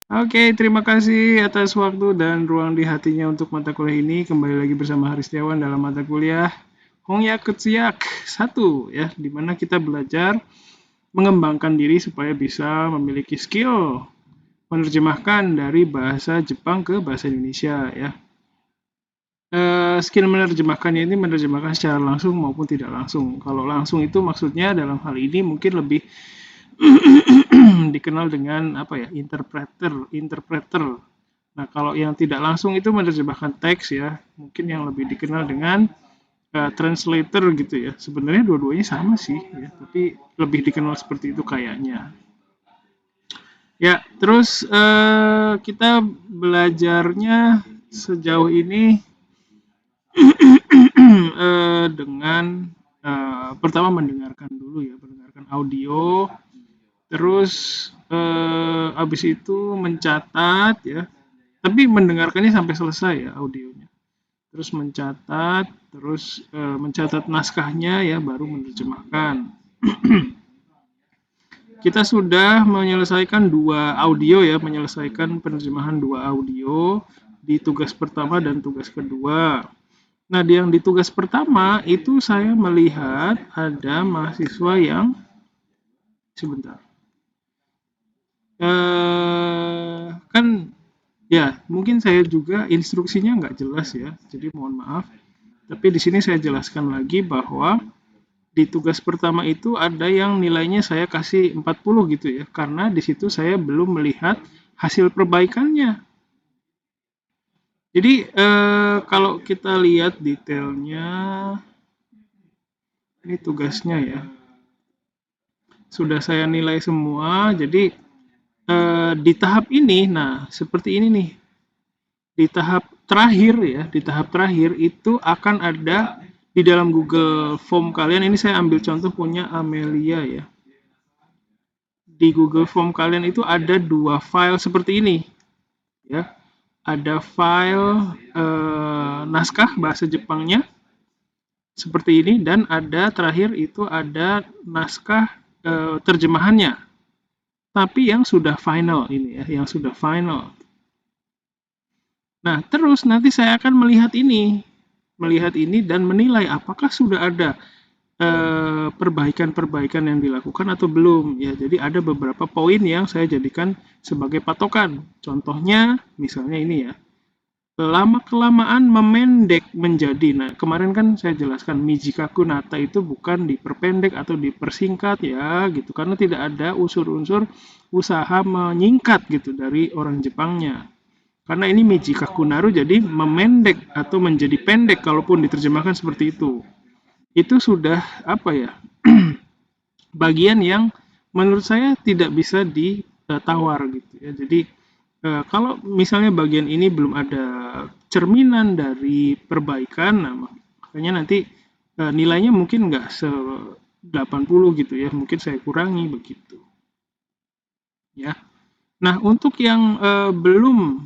Oke, terima kasih atas waktu dan ruang di hatinya untuk mata kuliah ini. Kembali lagi bersama Haris Setiawan dalam mata kuliah Hongyak Ketsiak 1 ya, di mana kita belajar mengembangkan diri supaya bisa memiliki skill menerjemahkan dari bahasa Jepang ke bahasa Indonesia ya. Skill menerjemahkannya ini menerjemahkan secara langsung maupun tidak langsung. Kalau langsung itu maksudnya dalam hal ini mungkin lebih dikenal dengan apa ya, interpreter. Nah, kalau yang tidak langsung itu menerjemahkan teks ya, mungkin yang lebih dikenal dengan translator gitu ya. Sebenarnya dua-duanya sama sih ya, tapi lebih dikenal seperti itu kayaknya. Ya, terus kita belajarnya sejauh ini dengan pertama mendengarkan dulu ya, mendengarkan audio, terus habis itu mencatat ya, tapi mendengarkannya sampai selesai ya audionya. Terus mencatat, terus mencatat naskahnya ya, baru menerjemahkan. Kita sudah menyelesaikan 2 audio ya, menyelesaikan penerjemahan 2 audio di tugas pertama dan tugas kedua. Nah, yang di tugas pertama itu saya melihat ada mahasiswa yang sebentar. Kan ya, mungkin saya juga instruksinya nggak jelas ya, jadi mohon maaf. Tapi di sini saya jelaskan lagi bahwa di tugas pertama itu ada yang nilainya saya kasih 40 gitu ya, karena di situ saya belum melihat hasil perbaikannya. Jadi kalau kita lihat detailnya, ini tugasnya ya, sudah saya nilai semua. Jadi di tahap ini, nah seperti ini nih, di tahap terakhir ya, di tahap terakhir itu akan ada di dalam Google Form kalian. Ini saya ambil contoh punya Amelia ya. Di Google Form kalian itu ada 2 file seperti ini ya. Ada file naskah bahasa Jepangnya seperti ini, dan ada terakhir itu ada naskah terjemahannya. Tapi yang sudah final ini ya, yang sudah final. Nah, terus nanti saya akan melihat ini dan menilai apakah sudah ada perbaikan-perbaikan yang dilakukan atau belum ya. Jadi ada beberapa poin yang saya jadikan sebagai patokan. Contohnya misalnya ini ya, lama kelamaan memendek menjadi. Nah, kemarin kan saya jelaskan Mijikaku Nata itu bukan diperpendek atau dipersingkat ya gitu, karena tidak ada unsur-unsur usaha menyingkat gitu dari orang Jepangnya. Karena ini Mijikaku Naru, jadi memendek atau menjadi pendek kalaupun diterjemahkan seperti itu. Itu sudah apa ya? Bagian yang menurut saya tidak bisa ditawar gitu ya. Jadi kalau misalnya bagian ini belum ada cerminan dari perbaikan, nah makanya nanti nilainya mungkin nggak 80 gitu ya, mungkin saya kurangi begitu ya. Nah, untuk yang belum,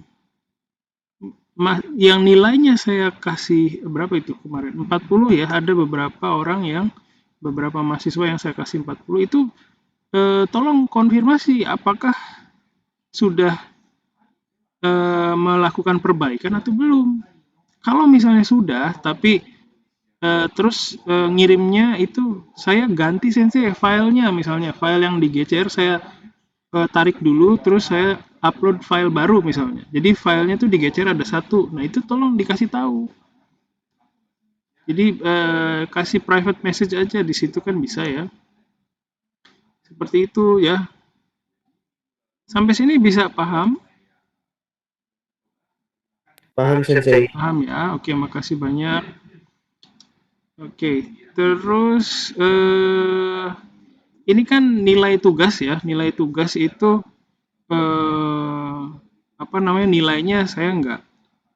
yang nilainya saya kasih berapa itu kemarin, 40 ya, ada beberapa mahasiswa yang saya kasih 40 itu, tolong konfirmasi apakah sudah melakukan perbaikan atau belum. Kalau misalnya sudah, tapi terus ngirimnya itu saya ganti sensei filenya, misalnya file yang digeser saya tarik dulu, terus saya upload file baru misalnya. Jadi filenya tuh digeser ada satu. Nah itu tolong dikasih tahu. Jadi kasih private message aja di situ kan bisa ya. Seperti itu ya. Sampai sini bisa paham? Paham, Sensei. Paham ya. Oke, makasih banyak. Oke, terus ini kan nilai tugas ya. Nilai tugas itu apa namanya, nilainya saya nggak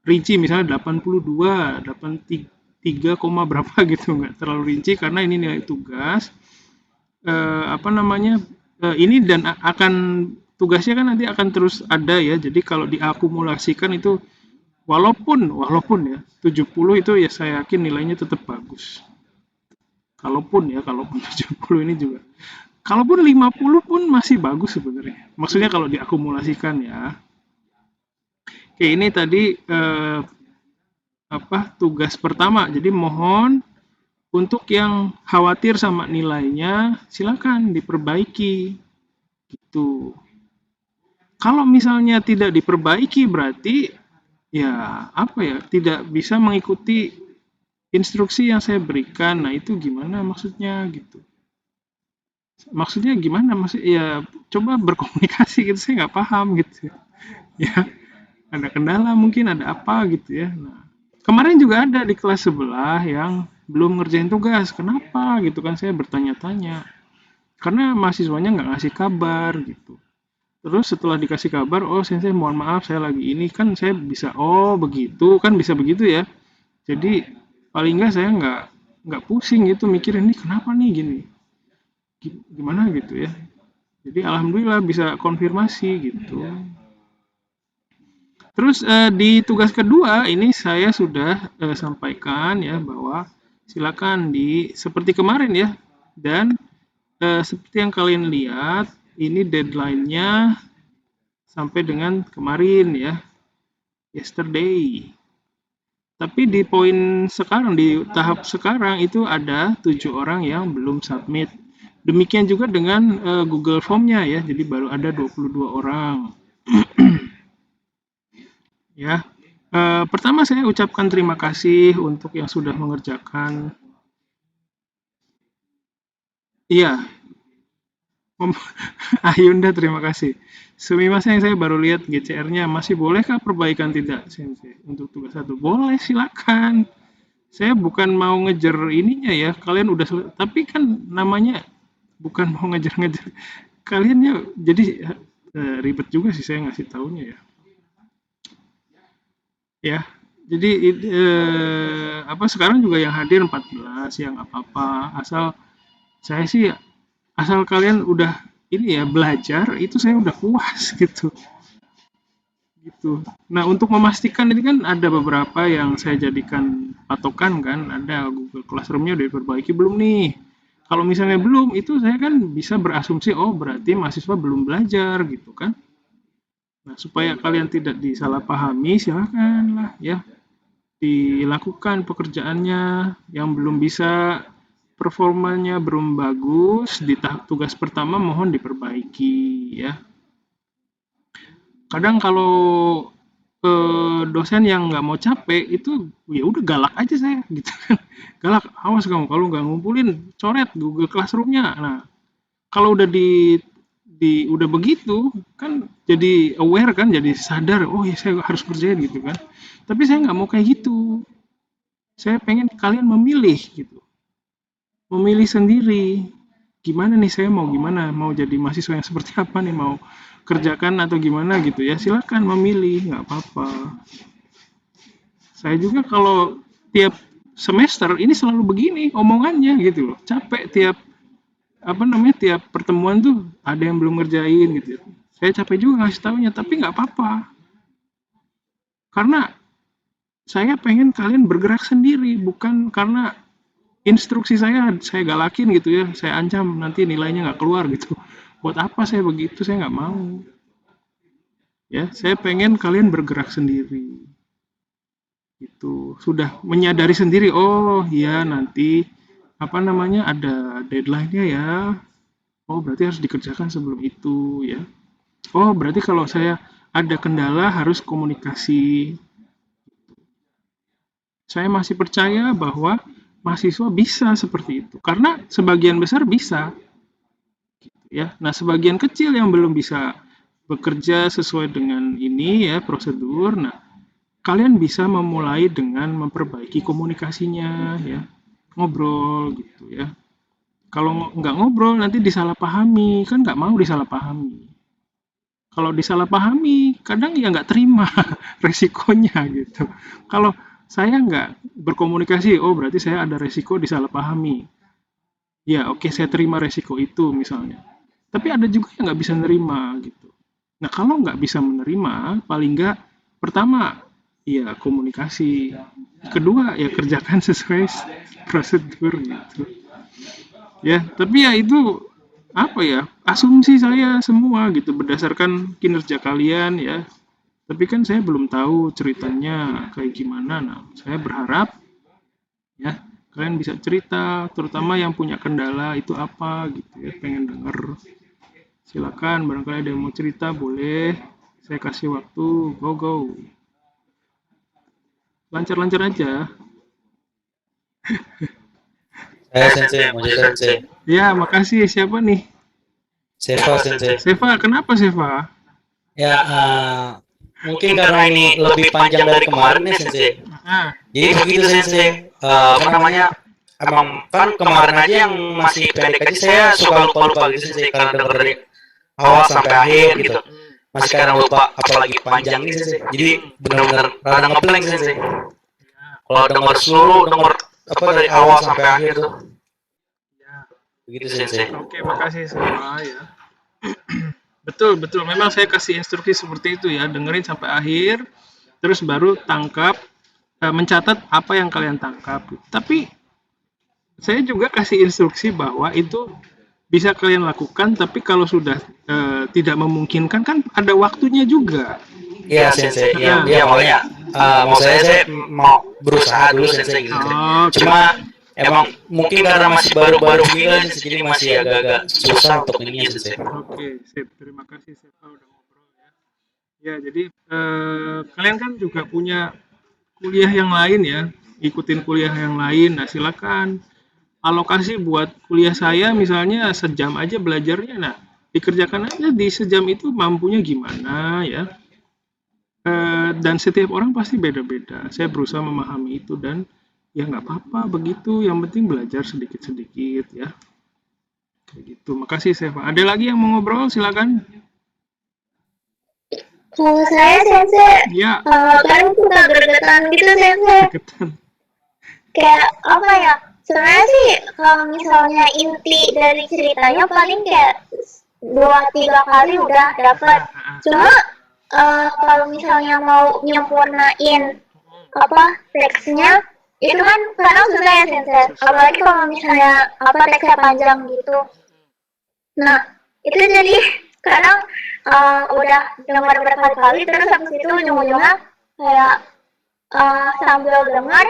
rinci, misalnya 82, 83, berapa gitu, nggak terlalu rinci karena ini nilai tugas. Apa namanya, ini dan akan tugasnya kan nanti akan terus ada ya. Jadi kalau diakumulasikan itu walaupun ya 70 itu ya saya yakin nilainya tetap bagus. Kalaupun 70 ini juga. Kalaupun 50 pun masih bagus sebenarnya. Maksudnya kalau diakumulasikan ya. Oke, ini tadi tugas pertama. Jadi mohon untuk yang khawatir sama nilainya, silakan diperbaiki gitu. Kalau misalnya tidak diperbaiki berarti ya apa ya, tidak bisa mengikuti instruksi yang saya berikan. Nah, itu gimana maksudnya gitu. Maksudnya gimana? Maksud ya coba berkomunikasi gitu, saya nggak paham gitu. Ya, ada kendala mungkin, ada apa gitu ya. Nah, kemarin juga ada di kelas sebelah yang belum ngerjain tugas. Kenapa gitu kan, saya bertanya-tanya. Karena mahasiswanya nggak ngasih kabar gitu. Terus setelah dikasih kabar, oh sensei mohon maaf saya lagi ini, kan saya bisa, oh begitu kan, bisa begitu ya. Jadi paling nggak saya nggak pusing gitu mikirin ini kenapa nih gini, gimana gitu ya. Jadi alhamdulillah bisa konfirmasi gitu. Terus di tugas kedua ini saya sudah sampaikan ya bahwa silakan di seperti kemarin ya, dan seperti yang kalian lihat ini deadline-nya sampai dengan kemarin ya, yesterday. Tapi di poin sekarang, di tahap sekarang itu ada 7 orang yang belum submit. Demikian juga dengan Google Form-nya ya, jadi baru ada 22 orang. Ya, pertama saya ucapkan terima kasih untuk yang sudah mengerjakan. Iya, Om Ayunda terima kasih. Sumimasen, saya baru lihat GCR-nya. Masih bolehkah perbaikan tidak, Sensei? Untuk tugas 1? Boleh, silakan. Saya bukan mau ngejar ininya ya, kalian udah tapi kan namanya bukan mau ngejar-ngejar. Kaliannya jadi ribet juga sih saya ngasih taunya ya. Ya, jadi sekarang juga yang hadir 14, yang apa-apa, saya sih asal kalian udah ini ya belajar, itu saya udah puas gitu. Nah, untuk memastikan ini kan ada beberapa yang saya jadikan patokan kan, ada Google Classroom-nya udah diperbaiki belum nih. Kalau misalnya belum, itu saya kan bisa berasumsi, oh berarti mahasiswa belum belajar gitu kan. Nah, supaya kalian tidak disalahpahami, silakanlah ya dilakukan pekerjaannya. Yang belum bisa, performanya belum bagus di tahap tugas pertama, mohon diperbaiki ya. Kadang kalau dosen yang nggak mau capek itu ya udah galak aja saya gitu kan. Galak, awas kamu kalau nggak ngumpulin coret Google Classroom-nya. Nah, kalau udah udah begitu kan jadi aware kan, jadi sadar, oh ya saya harus kerjain gitu kan. Tapi saya nggak mau kayak gitu. Saya pengen kalian memilih gitu. Memilih sendiri. Gimana nih, saya mau gimana? Mau jadi mahasiswa yang seperti apa nih? Mau kerjakan atau gimana gitu ya? Silakan memilih, nggak apa-apa. Saya juga kalau tiap semester ini selalu begini omongannya gitu loh. Capek tiap tiap pertemuan tuh ada yang belum ngerjain gitu. Saya capek juga ngasih taunya, tapi nggak apa-apa. Karena saya pengen kalian bergerak sendiri, bukan karena instruksi saya galakin gitu ya, saya ancam nanti nilainya nggak keluar gitu. Buat apa saya begitu? Saya nggak mau. Ya, saya pengen kalian bergerak sendiri. Itu sudah menyadari sendiri, oh ya nanti ada deadline-nya ya. Oh berarti harus dikerjakan sebelum itu ya. Oh berarti kalau saya ada kendala harus komunikasi. Saya masih percaya bahwa mahasiswa bisa seperti itu karena sebagian besar bisa ya. Nah, sebagian kecil yang belum bisa bekerja sesuai dengan ini ya prosedur. Nah, kalian bisa memulai dengan memperbaiki komunikasinya ya, ngobrol gitu ya. Kalau nggak ngobrol nanti disalahpahami, kan nggak mau disalahpahami. Kalau disalahpahami kadang ya nggak terima resikonya gitu. Kalau saya nggak berkomunikasi, oh berarti saya ada resiko disalahpahami. Ya oke, saya terima resiko itu misalnya. Tapi ada juga yang nggak bisa nerima gitu. Nah kalau nggak bisa menerima, paling nggak pertama ya komunikasi, kedua ya kerjakan sesuai prosedur gitu. Ya tapi ya itu apa ya, asumsi saya semua gitu berdasarkan kinerja kalian ya. Tapi kan saya belum tahu ceritanya kayak gimana. Nah, saya berharap ya kalian bisa cerita, terutama yang punya kendala itu apa gitu ya, pengen denger. Silakan, barangkali ada yang mau cerita boleh. Saya kasih waktu, go go. Lancar-lancar aja. Saya Sensei, mau cerita Sensei. Ya, makasih. Siapa nih? Seva Sensei. Seva, kenapa Seva? Ya, mungkin karena ini lebih panjang dari kemarin nih Sensei. Ah, Jadi begitu Sensei, apa namanya? Emang kan kemarin aja yang masih pendek aja saya suka lupa-lupa gitu Sensei karena denger dari awal sampai akhir gitu. Masih kadang lupa apalagi panjang ini Sensei. Jadi benar-benar rada ngeblank Sensei. Kalau denger seluruh, denger apa dari awal sampai akhir tuh. ya. Begitu Sensei. Oke, makasih Seva ya. Betul, betul. Memang saya kasih instruksi seperti itu ya. Dengerin sampai akhir, terus baru tangkap, mencatat apa yang kalian tangkap. Tapi saya juga kasih instruksi bahwa itu bisa kalian lakukan, tapi kalau sudah tidak memungkinkan kan ada waktunya juga. Iya Sensei, iya makanya mau saya mau berusaha dulu Sensei gitu. Cuma emang mungkin karena masih baru-baru gini Sensei, jadi masih agak-agak susah untuk ininya Sensei. Oke, sip. Terima kasih Seva udah ngobrol ya. Ya, jadi kalian kan juga punya kuliah yang lain ya, ikutin kuliah yang lain. Nah, silakan alokasi buat kuliah saya misalnya sejam aja belajarnya. Nah, dikerjakan aja di sejam itu mampunya gimana ya. Dan setiap orang pasti beda-beda. Saya berusaha memahami itu dan ya nggak apa-apa begitu. Yang penting belajar sedikit-sedikit ya. Kayak gitu. Makasih Seva. Ada lagi yang mau ngobrol? Silakan. Kalau saya Sensei, Ya, kadang suka gregetan gitu Sensei. ketan. Kayak apa ya? Sebenarnya sih kalau misalnya inti dari ceritanya paling kayak 2-3 kali udah dapat. Cuma kalau misalnya mau nyempurnain apa teksnya itu kan kadang susah ya Sensei. Apalagi kalau misalnya apa teksnya panjang gitu. Nah, itu jadi kadang udah dengar berkali-kali terus habis itu ujung-ujungnya kayak sambil dengar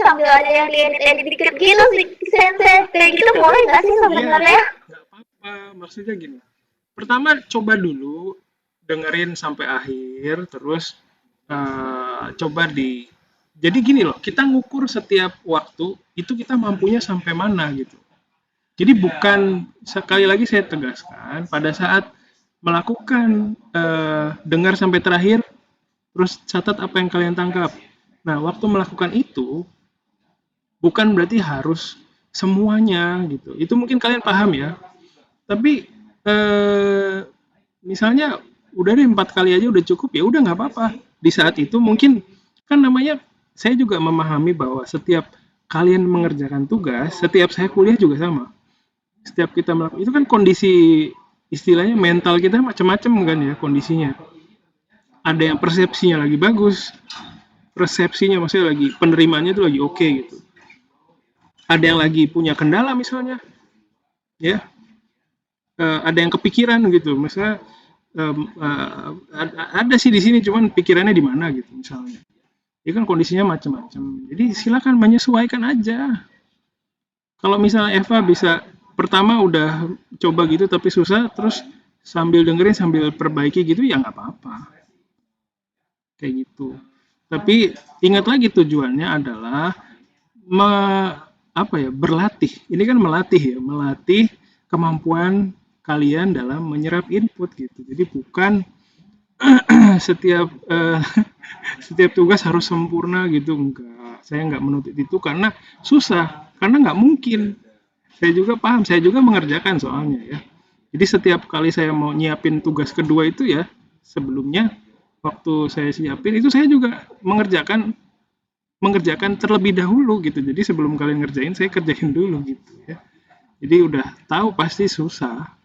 sambil ada yang diedit dikit gitu sih Sensei. Kayak gitu boleh nggak sih sebenarnya? Nggak apa-apa. Maksudnya gini. Pertama coba dulu dengerin sampai akhir, terus coba di. Jadi gini loh, kita ngukur setiap waktu itu kita mampunya sampai mana gitu. Jadi bukan, sekali lagi saya tegaskan, pada saat melakukan dengar sampai terakhir, terus catat apa yang kalian tangkap. Nah, waktu melakukan itu bukan berarti harus semuanya gitu. Itu mungkin kalian paham ya. Tapi misalnya udah deh 4 kali aja udah cukup, ya udah nggak apa-apa. Di saat itu mungkin kan namanya saya juga memahami bahwa setiap kalian mengerjakan tugas, setiap saya kuliah juga sama. Setiap kita melakukan itu kan kondisi, istilahnya mental kita macam-macam kan ya kondisinya. Ada yang persepsinya lagi bagus, persepsinya maksudnya lagi penerimaannya itu lagi oke gitu. Ada yang lagi punya kendala misalnya, ya. Ada yang kepikiran gitu, misalnya ada sih di sini cuman pikirannya di mana gitu misalnya. Ini kan kondisinya macam-macam. Jadi silakan menyesuaikan aja. Kalau misalnya Eva bisa pertama udah coba gitu tapi susah, terus sambil dengerin sambil perbaiki gitu ya nggak apa-apa. Kayak gitu. Tapi ingat lagi tujuannya adalah berlatih. Ini kan melatih ya, melatih kemampuan kalian dalam menyerap input gitu. Jadi bukan setiap setiap tugas harus sempurna gitu, enggak. Saya nggak menuntut itu karena susah, karena nggak mungkin. Saya juga paham, saya juga mengerjakan soalnya ya. Jadi setiap kali saya mau nyiapin tugas kedua itu ya, sebelumnya waktu saya siapin itu saya juga mengerjakan terlebih dahulu gitu. Jadi sebelum kalian ngerjain, saya kerjain dulu gitu ya. Jadi udah tahu pasti susah.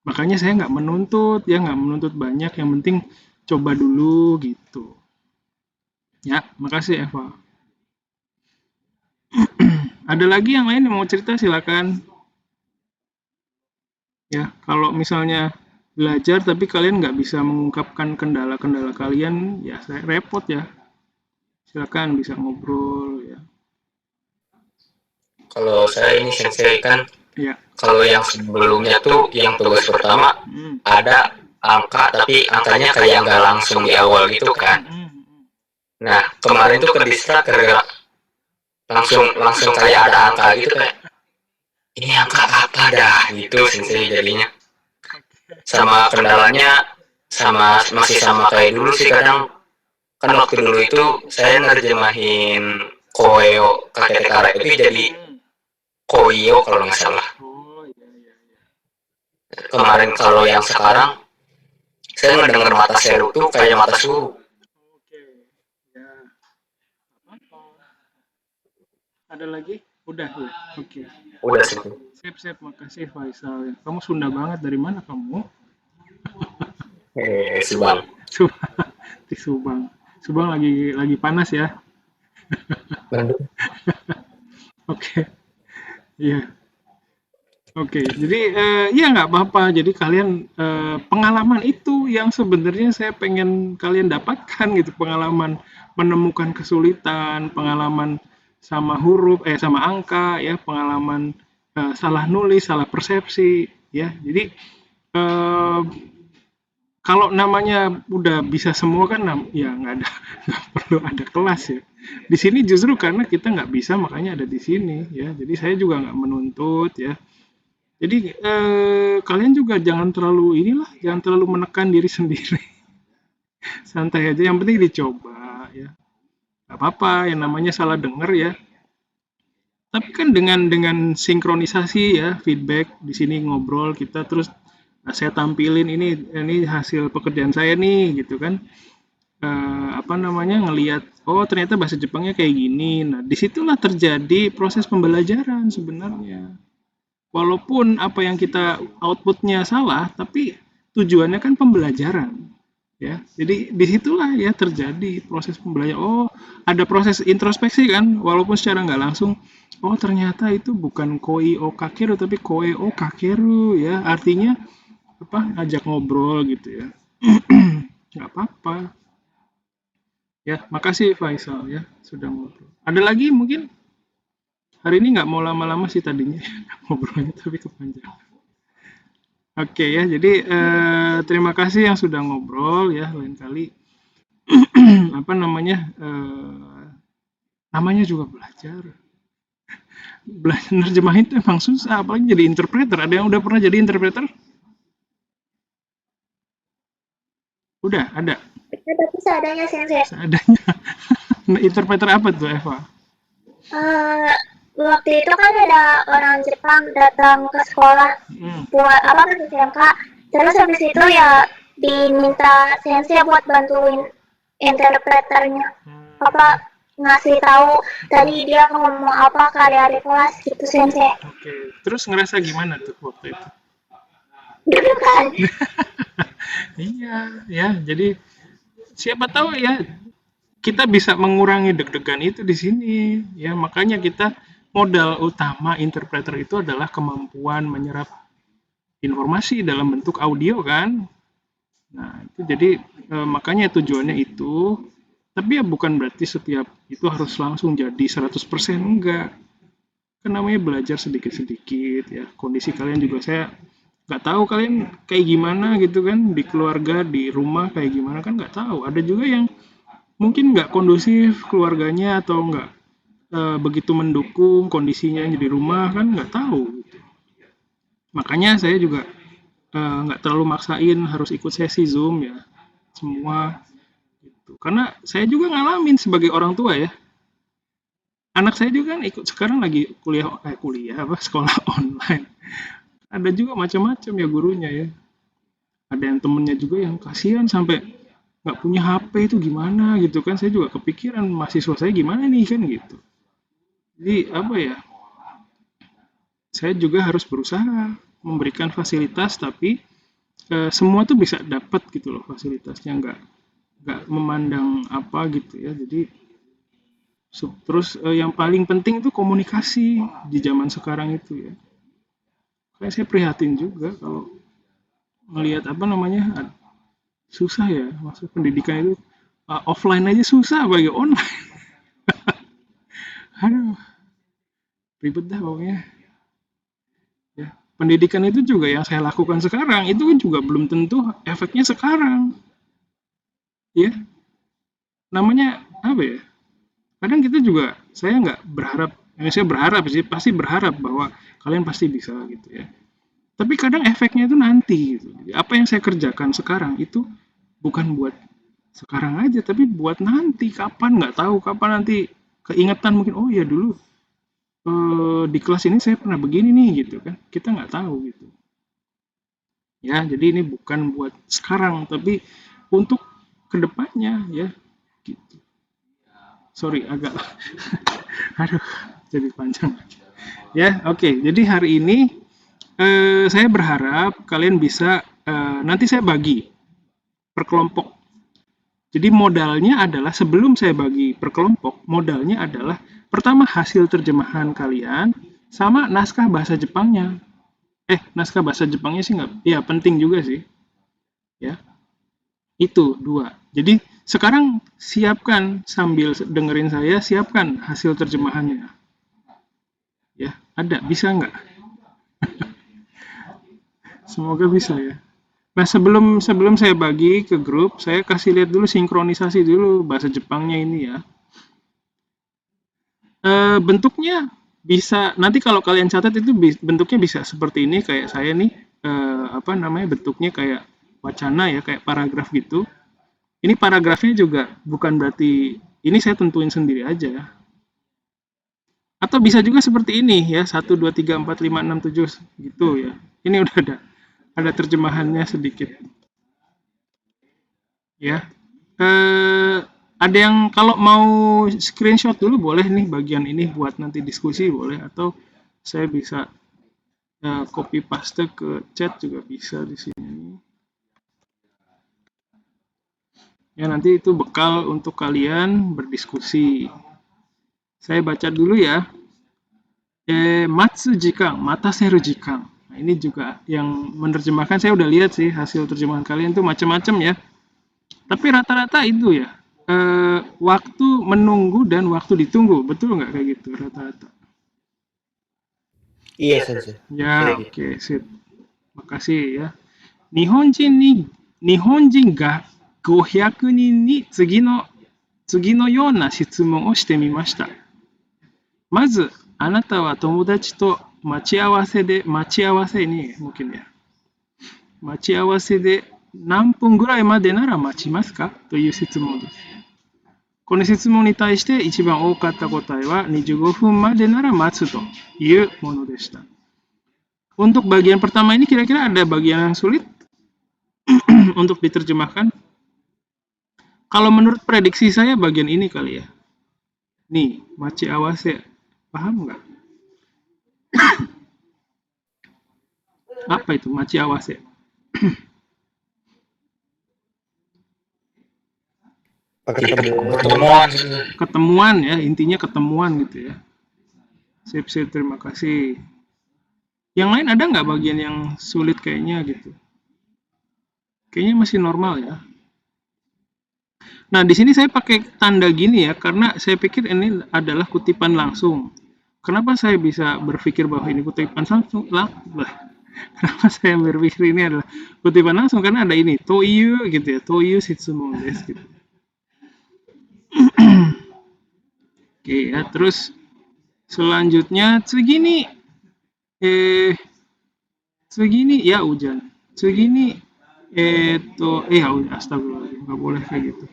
Makanya saya nggak menuntut, ya nggak menuntut banyak. Yang penting coba dulu gitu. Ya, makasih Eva. Ada lagi yang lain yang mau cerita silakan. Ya, kalau misalnya belajar tapi kalian nggak bisa mengungkapkan kendala-kendala kalian, ya saya repot ya. Silakan bisa ngobrol ya. Kalau saya ini sensei kan, Ya. kalau yang sebelumnya tuh yang tugas pertama ada angka tapi angkanya kayak nggak langsung di awal gitu kan. Nah kemarin tuh ke distrak gara-gara langsung kayak ada angka gitu kayak ini angka apa dah gitu sensei jadinya. Sama kendalanya masih sama kayak dulu sih, kadang kan waktu dulu itu saya nerjemahin koeo kakek kare itu jadi koyo kalau nggak salah. Oh iya iya iya. Kemarin kalau yang sekarang saya ngedenger mata seru tuh kayak mata suruh. Oke. Ya. Apa? Ada lagi? Udah ya. Oke. Udah sih. Sip, makasih Faisal. Kamu Sunda banget, dari mana kamu? Subang. Subang. Di Subang. Subang lagi panas ya. Bandung. Oke. Iya. Oke, jadi ya nggak apa-apa. Jadi kalian pengalaman itu yang sebenarnya saya pengen kalian dapatkan gitu, pengalaman menemukan kesulitan, pengalaman sama huruf, sama angka, ya, pengalaman salah nulis, salah persepsi, ya. Jadi eh, kalau namanya udah bisa semua kan, ya nggak ada nggak perlu ada kelas ya. Di sini justru karena kita nggak bisa makanya ada di sini ya. Jadi saya juga nggak menuntut ya. Jadi kalian juga jangan terlalu jangan terlalu menekan diri sendiri. Santai aja, yang penting dicoba ya. Gak apa-apa, yang namanya salah denger ya. Tapi kan dengan sinkronisasi ya, feedback di sini ngobrol kita terus saya tampilin ini hasil pekerjaan saya nih gitu kan. Apa namanya, ngelihat oh ternyata bahasa Jepangnya kayak gini. Nah, disitulah terjadi proses pembelajaran sebenarnya. Walaupun apa yang kita outputnya salah, tapi tujuannya kan pembelajaran, ya. Jadi disitulah ya terjadi proses pembelajaran. Oh, ada proses introspeksi kan, walaupun secara nggak langsung. Oh, ternyata itu bukan koi o kakeru tapi koe o kakeru ya. Artinya apa? Ngajak ngobrol gitu ya. Nggak apa-apa. Ya, makasih Faisal ya sudah ngobrol. Ada lagi mungkin? Hari ini nggak mau lama-lama sih tadinya ngobrolnya tapi kepanjangan. Oke ya, jadi terima kasih yang sudah ngobrol ya, lain kali apa namanya namanya juga belajar. Belajar nerjemahin itu emang susah, apalagi jadi interpreter. Ada yang udah pernah jadi interpreter? Udah, ada. Tapi seadanya sensei. Seadanya. Nah, interpreter apa tuh Eva? Waktu itu kan ada orang Jepang datang ke sekolah buat apa ke SMK, terus habis itu ya diminta sensei buat bantuin interpreternya, apa ngasih tahu tadi dia ngomong apa ke adik-adik kelas gitu sensei. Oke, terus ngerasa gimana tuh waktu itu? Deg-degan. Iya, ya, jadi siapa tahu ya kita bisa mengurangi deg-degan itu di sini ya, makanya kita modal utama interpreter itu adalah kemampuan menyerap informasi dalam bentuk audio kan. Nah, itu jadi makanya tujuannya itu. Tapi ya bukan berarti setiap itu harus langsung jadi 100% enggak. Kan namanya belajar sedikit-sedikit ya. Kondisi kalian juga saya nggak tahu kalian kayak gimana gitu kan, di keluarga, di rumah kayak gimana kan nggak tahu. Ada juga yang mungkin nggak kondusif keluarganya atau nggak begitu mendukung kondisinya di rumah kan nggak tahu gitu. Makanya saya juga nggak terlalu maksain harus ikut sesi Zoom ya semua gitu. Karena saya juga ngalamin sebagai orang tua ya. Anak saya juga kan ikut sekarang lagi kuliah apa sekolah online. Ada juga macam-macam ya gurunya ya. Ada yang temennya juga yang kasihan sampai nggak punya HP itu gimana gitu kan. Saya juga kepikiran mahasiswa saya gimana nih kan gitu. Jadi apa ya, saya juga harus berusaha memberikan fasilitas tapi semua tuh bisa dapat gitu loh fasilitasnya, nggak memandang apa gitu ya. Jadi terus yang paling penting itu komunikasi di zaman sekarang itu ya. Kayak saya prihatin juga kalau melihat apa namanya, susah ya masuk pendidikan itu, offline aja susah bagi online. Aduh, ribet dah pokoknya. Ya. Pendidikan itu juga yang saya lakukan sekarang itu juga belum tentu efeknya sekarang. Ya, namanya apa ya? Kadang kita juga, saya nggak berharap, saya berharap sih, pasti berharap bahwa kalian pasti bisa gitu ya. Tapi kadang efeknya itu nanti gitu. Apa yang saya kerjakan sekarang itu bukan buat sekarang aja, tapi buat nanti. Kapan nggak tahu, kapan nanti keingetan mungkin, oh ya dulu di kelas ini saya pernah begini nih gitu kan. Kita nggak tahu gitu. Ya, jadi ini bukan buat sekarang, tapi untuk kedepannya ya. Gitu. Sorry, agak, aduh, jadi panjang. Ya, oke. Jadi hari ini saya berharap kalian bisa, nanti saya bagi per kelompok. Jadi modalnya adalah, sebelum saya bagi per kelompok, modalnya adalah pertama hasil terjemahan kalian sama naskah bahasa Jepangnya. Naskah bahasa Jepangnya sih nggak, ya penting juga sih. Ya, itu dua. Jadi sekarang siapkan sambil dengerin saya, siapkan hasil terjemahannya. Ya, ada, bisa nggak? Semoga bisa ya. Nah, sebelum saya bagi ke grup, saya kasih lihat dulu sinkronisasi dulu bahasa Jepangnya ini ya. Bentuknya bisa, nanti kalau kalian catat itu bentuknya bisa seperti ini, kayak saya nih, apa namanya, bentuknya kayak wacana ya, kayak paragraf gitu. Ini paragrafnya juga bukan berarti ini saya tentuin sendiri aja. Atau bisa juga seperti ini ya, 1, 2, 3, 4, 5, 6, 7 gitu ya. Ini udah ada terjemahannya sedikit. Ya. Ada yang kalau mau screenshot dulu boleh nih bagian ini buat nanti diskusi boleh, atau saya bisa copy paste ke chat juga bisa di sini. Ya, nanti itu bekal untuk kalian berdiskusi. Saya baca dulu ya. Matsu jikang, mataseru jikang. Nah, ini juga yang menerjemahkan, saya udah lihat sih hasil terjemahan kalian tuh macam-macam ya. Tapi rata-rata itu ya, waktu menunggu dan waktu ditunggu, betul nggak kayak gitu rata-rata? Iya, sensei. Ya, oke, sip. Makasih ya. 日本人が500人に次のような質問をしてみました。まず、あなたは友達と待ち合わせで何分ぐらいまでなら待ちますかという質問です。この質問に対して一番多かった答えは25分までなら待つというものでした。Untuk bagian pertama ini kira-kira ada bagian yang sulit untuk diterjemahkan? Kalau menurut prediksi saya bagian ini kali ya. Nih, machi awase. Paham nggak? Apa itu machi awase? Ketemuan ya, intinya ketemuan gitu ya. Sip, terima kasih. Yang lain ada nggak bagian yang sulit kayaknya gitu? Kayaknya masih normal ya. Nah, di sini saya pakai tanda gini ya, karena saya pikir ini adalah kutipan langsung. Kenapa saya bisa berpikir bahwa ini kutipan langsung? Kenapa saya berpikir ini adalah kutipan langsung? Karena ada ini, toiyu gitu ya, toiyu shitsumon desu gitu. Oke ya, terus selanjutnya segini ya hujan. Segini astagfirullah, nggak boleh kayak gitu.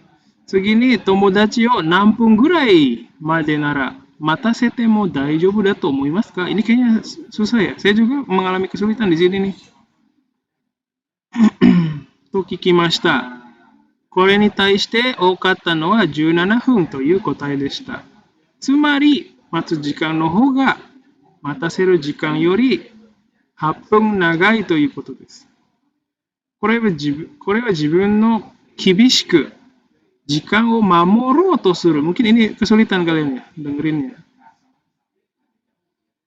Segini tomodachi yo nampun gurai made nara matasete mo daijoubu da to omoimasu ka? Ini kayaknya susah ya. Saya juga mengalami kesulitan di sini nih. To kikimashita. これに対して多かったのは17分という答えでした。つまり、待つ時間の方が待たせる時間より8分長いということです。これは自分の厳しく時間を守ろうとする. Mungkin ini kesulitan kalian ya, dengerinnya.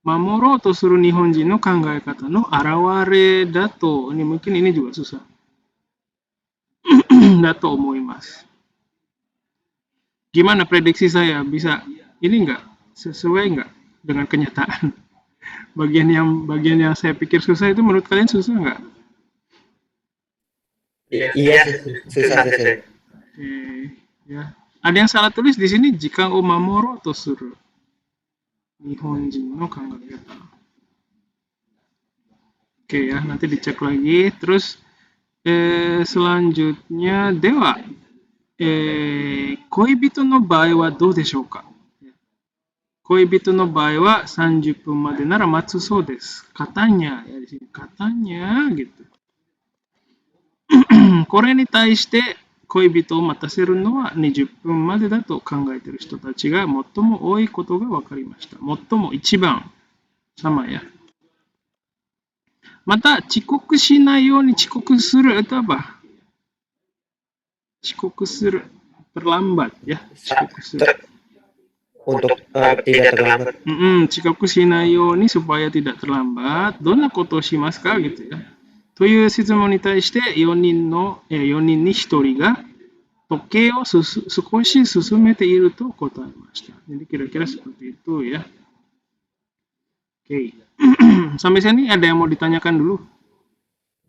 Mamoro to suru Nihonjin no kangae kata no araware dato. Ini mungkin ini juga susah. Dato omoimasu. Gimana prediksi saya? Bisa ini enggak? Sesuai enggak dengan kenyataan? Bagian yang saya pikir susah itu menurut kalian susah enggak? Iya, susah. Oke, ya. Ada yang salah tulis di sini jika o mamoro to suru Nihonjin no kangae kata. Oke ya, nanti dicek lagi. Terus selanjutnya dewa koibito no bae wa dou deshou ka? Koibito no bae wa 30 分 made nara matsu sou desu. Katanya ya di sini katanya gitu. これに対して恋人を待たせるのは20分までだと考えている人たちが最も多いことが分かりました。最も一番sama ya. また遅刻しないように遅刻する itu apa? 遅刻する terlambat ya. 遅刻する Untuk tidak terlambat. 遅刻しないように supaya tidak terlambat. どんなことをしますか gitu ya. という質問に対して4人に1人が時計を少し進めていると答えました。Jadi kira-kira seperti itu ya. Oke. Sampai sini ada yang mau ditanyakan dulu?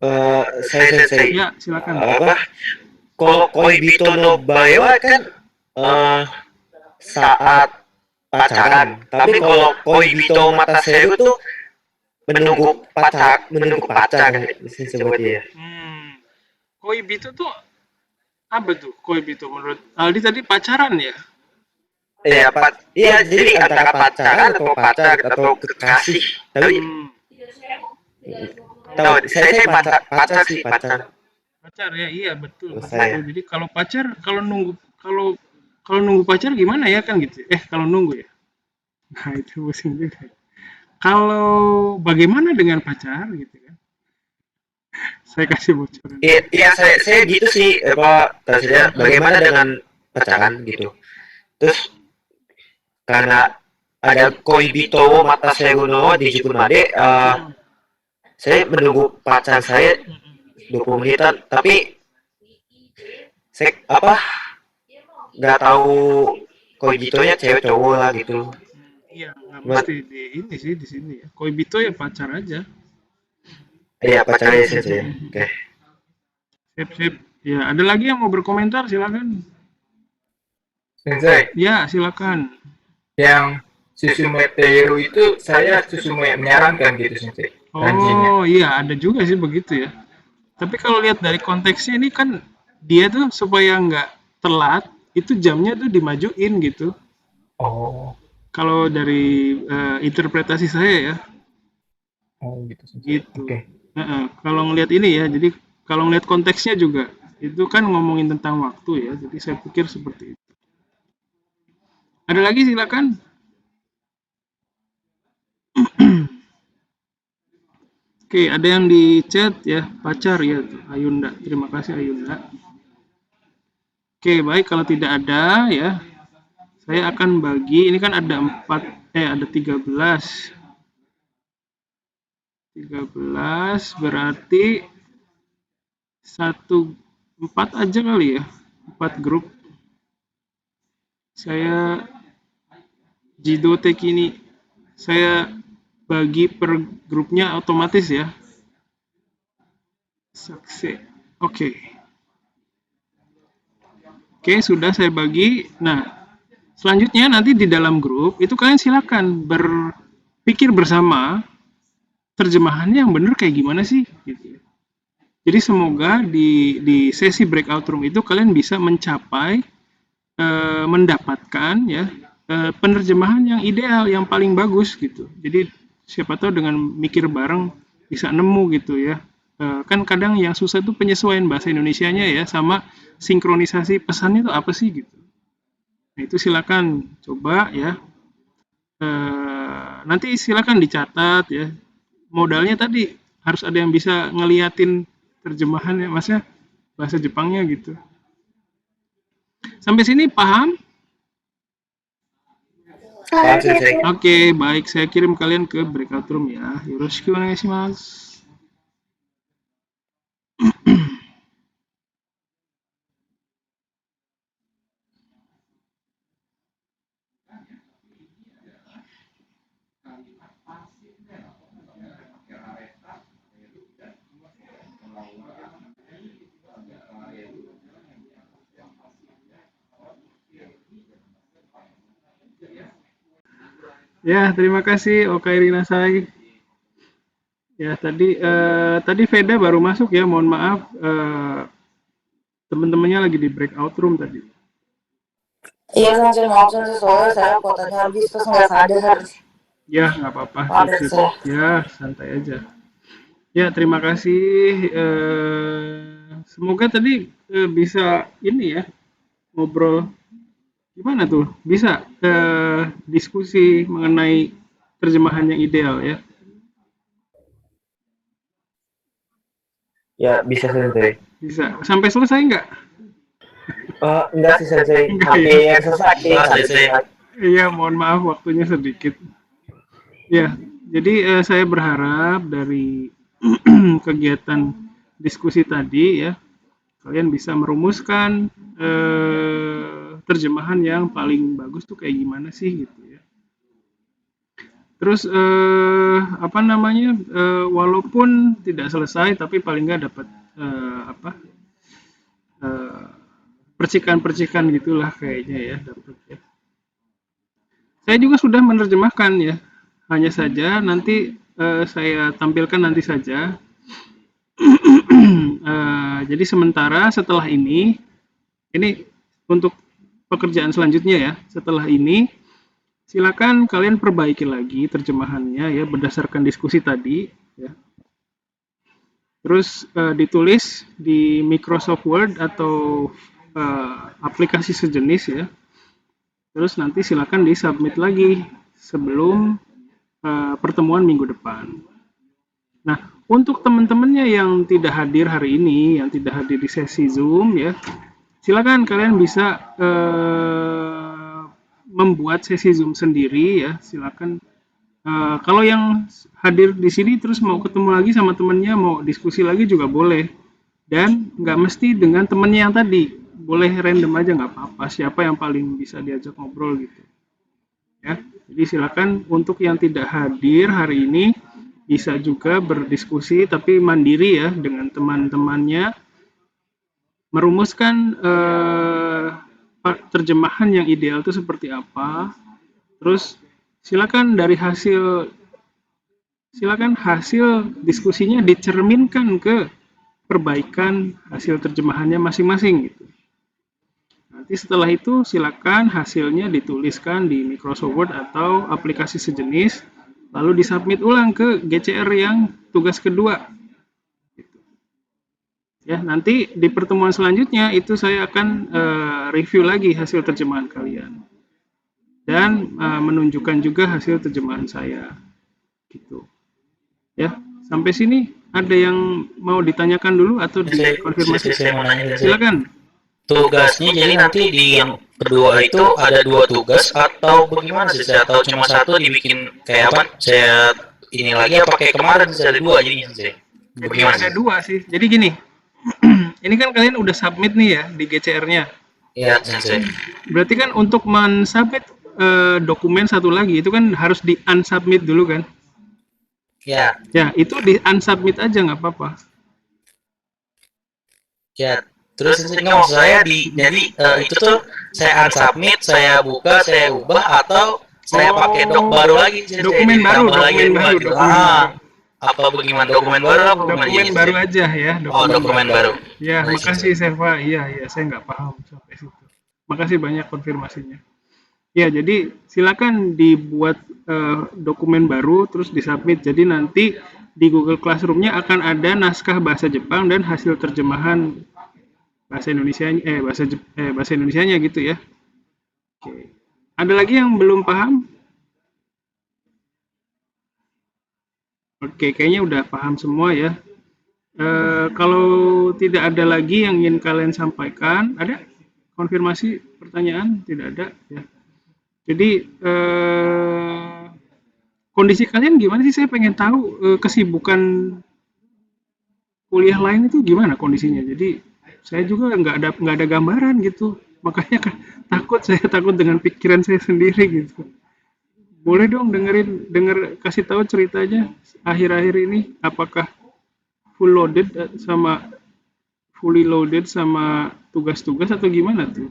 Saya. Ya, silakan. Kalau koibito no bae wa kan saat pacaran. Tapi kalau koibito mataseru tuh menunggu pacar seperti ya. Koibito tuh apa tuh? Koibito menurut Aldi tadi pacaran ya? Iya, jadi antara pacaran atau pacar atau kekasih. Tapi saya pacar sih. Pacar ya, iya betul. Jadi kalau pacar kalau nunggu pacar gimana ya kan gitu. Kalau nunggu ya. Nah, itu pusing juga. Kalau bagaimana dengan pacar gitu kan? Saya kasih bocoran. Iya, saya gitu sih, bagaimana dengan pacaran gitu. Terus karena ada koibito mataseru no dijipumade, saya menunggu pacar saya 20 menitan, tapi saya nggak tahu koibitonya cewek cowok lah gitu. Iya, nggak mesti di sini ya. Koibito ya pacar aja. Iya, pacar aja sih. Oke. Sip. Ya, ada lagi yang mau berkomentar? Silakan. Sensei. Ya, silakan. Yang Susume Teru itu saya Susume menyarankan gitu, Sensei. Oh, iya, ada juga sih begitu ya. Tapi kalau lihat dari konteksnya ini kan dia tuh supaya nggak telat, itu jamnya tuh dimajuin gitu. Oh. Kalau dari interpretasi saya ya. Oh gitu. Gitu. Oke. Kalau ngelihat ini ya, jadi kalau ngelihat konteksnya juga itu kan ngomongin tentang waktu ya. Jadi saya pikir seperti itu. Ada lagi silakan. Oke, ada yang di chat ya, pacar ya, Ayunda. Terima kasih Ayunda. Oke, baik kalau tidak ada ya. Saya akan bagi, ini kan ada 13. 13 berarti 4 aja kali ya. 4 grup. Saya jidotek ini saya bagi per grupnya otomatis ya. Sukses. Oke, sudah saya bagi. Nah, selanjutnya nanti di dalam grup itu kalian silakan berpikir bersama terjemahannya yang benar kayak gimana sih gitu. Jadi semoga di sesi breakout room itu kalian bisa mencapai mendapatkan ya penerjemahan yang ideal, yang paling bagus gitu. Jadi siapa tahu dengan mikir bareng bisa nemu gitu ya. Kan kadang yang susah itu penyesuaian bahasa Indonesianya ya sama sinkronisasi pesannya itu apa sih gitu. Nah, itu silakan coba ya. Nanti silakan dicatat ya. Modalnya tadi harus ada yang bisa ngeliatin terjemahannya, maksudnya bahasa Jepangnya gitu. Sampai sini paham? Paham Sensei. Oke, baik. Saya kirim kalian ke breakout room ya. Yoroshiku onegaishimasu. Ya, terima kasih Okairi Nasai. Ya, tadi Veda baru masuk ya. Mohon maaf, teman-temannya lagi di breakout room tadi. Iya Sensei, maaf Sensei, soalnya saya kuotanya habis terus nggak sadar. Ya, nggak apa-apa. Maaf ya, Just- Sensei. Ya, santai aja. Ya, terima kasih. Semoga tadi bisa ini ya, ngobrol. Gimana tuh? Bisa diskusi mengenai terjemahan yang ideal ya. Ya bisa Sensei. Bisa. Sampai selesai nggak? Enggak sih Sensei, Enggak, hampir selesai. Enggak, Sensei. Iya, mohon maaf waktunya sedikit. Ya, jadi saya berharap dari kegiatan diskusi tadi ya, kalian bisa merumuskan terjemahan yang paling bagus tuh kayak gimana sih gitu ya. Terus apa namanya, walaupun tidak selesai tapi paling nggak dapat percikan-percikan gitulah kayaknya ya dapat ya. Saya juga sudah menerjemahkan ya. Hanya saja nanti saya tampilkan nanti saja. Jadi sementara setelah ini untuk pekerjaan selanjutnya ya. Setelah ini silakan kalian perbaiki lagi terjemahannya ya berdasarkan diskusi tadi ya. Terus ditulis di Microsoft Word atau aplikasi sejenis ya. Terus nanti silakan disubmit lagi sebelum pertemuan minggu depan. Nah, untuk teman-temannya yang tidak hadir hari ini, yang tidak hadir di sesi Zoom ya, silakan kalian bisa membuat sesi Zoom sendiri ya. Silakan kalau yang hadir di sini terus mau ketemu lagi sama temennya, mau diskusi lagi juga boleh. Dan nggak mesti dengan temennya yang tadi, boleh random aja nggak apa-apa. Siapa yang paling bisa diajak ngobrol gitu. Ya, jadi silakan untuk yang tidak hadir hari ini bisa juga berdiskusi tapi mandiri ya dengan teman-temannya, merumuskan terjemahan yang ideal itu seperti apa. Terus silakan hasil diskusinya dicerminkan ke perbaikan hasil terjemahannya masing-masing gitu. Nanti setelah itu silakan hasilnya dituliskan di Microsoft Word atau aplikasi sejenis, lalu disubmit ulang ke GCR yang tugas kedua. Ya, nanti di pertemuan selanjutnya itu saya akan review lagi hasil terjemahan kalian dan menunjukkan juga hasil terjemahan saya. Gitu. Ya, sampai sini ada yang mau ditanyakan dulu atau dikonfirmasi? Saya mau nanya Sensei. Silakan. Tugasnya jadi nanti di yang kedua itu ada 2 tugas atau bagaimana sih? Atau cuma satu dibikin kayak apa? Saya ini lagi apa kayak kemarin saya ada 2 jadinya Sensei. Jadi Bagaimana ada sih? 2 sih. Jadi gini, ini kan kalian udah submit nih ya di GCR-nya. Iya Sensei. Berarti kan untuk mensubmit dokumen satu lagi itu kan harus di unsubmit dulu kan? Ya, Ya, itu di unsubmit aja nggak apa-apa. ya. Terus Sensei nggak maksud saya jadi itu tuh saya unsubmit, saya buka, saya ubah atau saya pakai doc baru lagi Sensei. Dokumen baru, Ditambah lagi dokumen dua baru, gitu. dokumen baru. Apa bagaimana dokumen baru apa bagaimana Dokumen jadinya, baru Sensei? aja ya, Oh, dokumen baru. Ya, Baik, makasih Seva. Iya, saya nggak paham sampai situ. Makasih banyak konfirmasinya. Ya, jadi silakan dibuat dokumen baru terus disubmit. Jadi nanti di Google Classroom-nya akan ada naskah bahasa Jepang dan hasil terjemahan bahasa bahasa Indonesianya gitu ya. Oke. Ada lagi yang belum paham? Oke, kayaknya udah paham semua ya. Kalau tidak ada lagi yang ingin kalian sampaikan, ada konfirmasi pertanyaan? Tidak ada ya. Jadi kondisi kalian gimana sih? Saya pengen tahu kesibukan kuliah lain itu gimana kondisinya. Jadi saya juga nggak ada gambaran gitu. Makanya kan saya takut dengan pikiran saya sendiri gitu. Boleh dong kasih tahu ceritanya akhir-akhir ini apakah full loaded sama fully loaded sama tugas-tugas atau gimana tuh?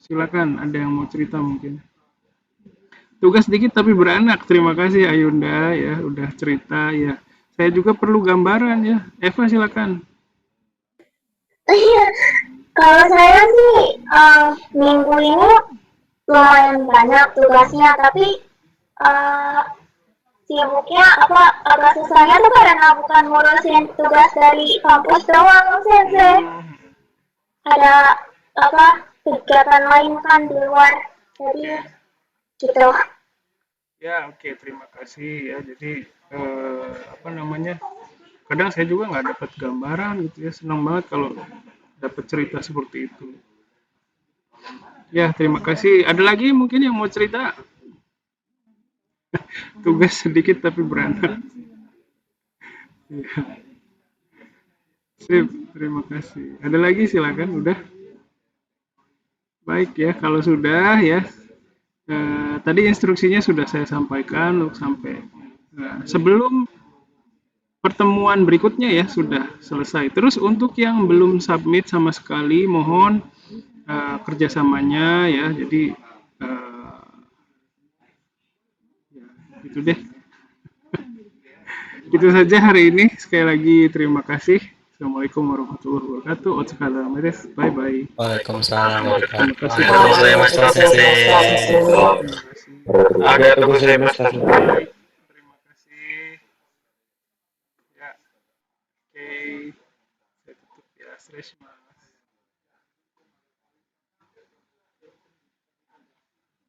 Silakan, ada yang mau cerita mungkin. Tugas dikit tapi beranak. Terima kasih Ayunda ya udah cerita ya. Saya juga perlu gambaran ya. Eva silakan. Iya, kalau saya sih minggu ini lumayan banyak tugasnya, tapi sibuknya agak susahnya tuh karena bukan ngurusin tugas dari kampus doang, Sensei. Ada kegiatan lain kan di luar, jadi gitu. Ya oke, terima kasih ya. Jadi kadang saya juga nggak dapat gambaran gitu ya. Senang banget kalau dapat cerita seperti itu. Ya terima kasih. Ada lagi mungkin yang mau cerita? Tugas sedikit tapi beranak. Ya. Sip, terima kasih. Ada lagi silakan, udah. Baik ya, kalau sudah ya. Tadi instruksinya sudah saya sampaikan untuk sampai sebelum pertemuan berikutnya ya sudah selesai. Terus untuk yang belum submit sama sekali, mohon kerjasamanya ya. Jadi ya, itu deh. Itu saja hari ini. Sekali lagi terima kasih. Assalamualaikum warahmatullahi wabarakatuh. Bye bye. Waalaikumsalam Terima kasih. warahmatullahi wabarakatuh. Arigatou gozaimasu. Terima kasih. Ya, oke. Saya tutup ya.